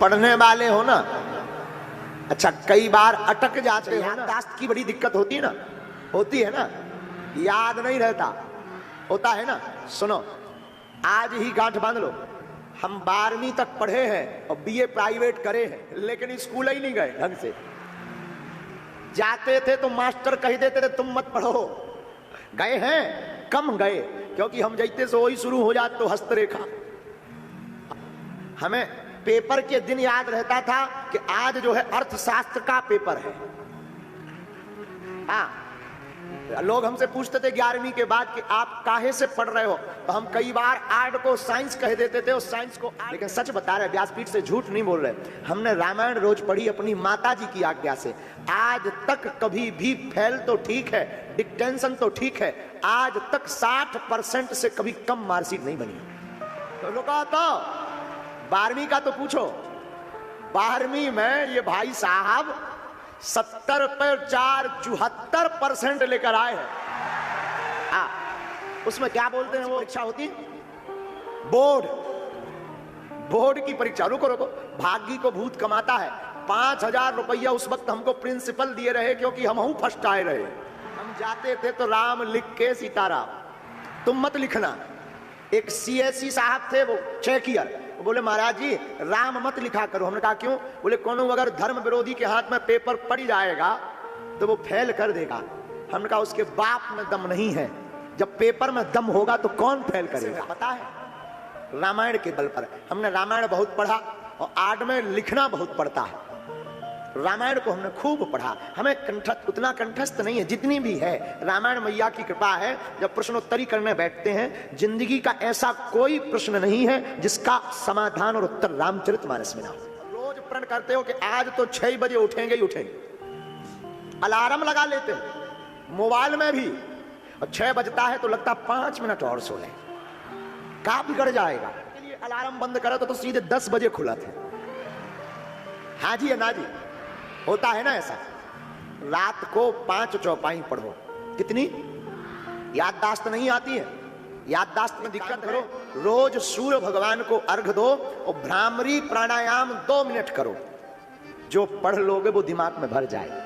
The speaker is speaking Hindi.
पढ़ने वाले हो ना, अच्छा कई बार अटक जाते हो ना, याददाश्त की बड़ी दिक्कत होती है ना, होती है ना, याद नहीं रहता, होता है ना। सुनो, आज ही गांठ बांध लो, हम 12वीं तक पढ़े हैं और बीए प्राइवेट करे हैं, लेकिन स्कूल ही नहीं गए ढंग से। जाते थे तो मास्टर कह देते थे तुम मत पढ़ो, गए हैं कम गए, क्योंकि हम जैते से वही शुरू हो जाते तो हस्तरेखा। हमें पेपर के दिन याद रहता था कि आज जो है अर्थशास्त्र का पेपर है। हाँ, लोग हमसे पूछते थे 11वीं के बाद कि आप काहे से पढ़ रहे हो, तो हम कई बार आर्ट को साइंस कह देते थे और साइंस को आर्ट। लेकिन सच बता रहे, व्यासपीठ से झूठ नहीं बोल रहे, हमने रामायण रोज पढ़ी अपनी माता जी की आज्ञा से। आज तक कभी भी फेल तो ठीक है, डिक्टेंशन तो ठीक है, आज तक 60% से कभी कम मार्कशीट नहीं बनी। तो लोग तो 12वीं का तो पूछो, 12वीं में ये भाई साहब 70 पर 4 74% लेकर आए हैं। उसमें क्या बोलते हैं, वो परीक्षा होती बोर्ड, बोर्ड की परीक्षा। रुको रुको, भाग्य को भूत कमाता है। 5000 रुपया उस वक्त हमको प्रिंसिपल दिए रहे, क्योंकि हम फर्स्ट आए रहे। हम जाते थे तो राम लिख के सीताराम, तुम मत लिखना। एक सीएससी साहब थे, वो चेकियर, बोले महाराज जी राम मत लिखा करो। हमने कहा क्यों? बोले कोनो अगर धर्म विरोधी के हाथ में पेपर पड़ जाएगा तो वो फेल कर देगा। हमने कहा उसके बाप में दम नहीं है, जब पेपर में दम होगा तो कौन फेल करेगा? पता है, रामायण के बल पर। हमने रामायण बहुत पढ़ा और आर्ट में लिखना बहुत पड़ता है। रामायण को हमने खूब पढ़ा, हमें कंठस्थ उतना कंठस्थ नहीं है जितनी भी है। रामायण मैया की कृपा है, जब प्रश्नोत्तरी करने बैठते हैं, जिंदगी का ऐसा कोई प्रश्न नहीं है जिसका समाधान और उत्तर रामचरितमानस में ना हो। रोज प्रण करते हो कि आज तो 6 बजे उठेंगे ही उठेंगे, अलार्म लगा लेते हैं मोबाइल में भी, और 6 बजता है तो लगता 5 मिनट और सो लें, का बिगड़ जाएगा। अलार्म बंद करो तो सीधे 10 बजे खुला थे। हाँ जी ना जी, होता है ना ऐसा। रात को 5 चौपाई पढ़ो, कितनी याददाश्त नहीं आती है, याददाश्त में दिक्कत करो। रोज सूर्य भगवान को अर्घ दो और भ्रामरी प्राणायाम 2 मिनट करो, जो पढ़ लोगे वो दिमाग में भर जाएगा।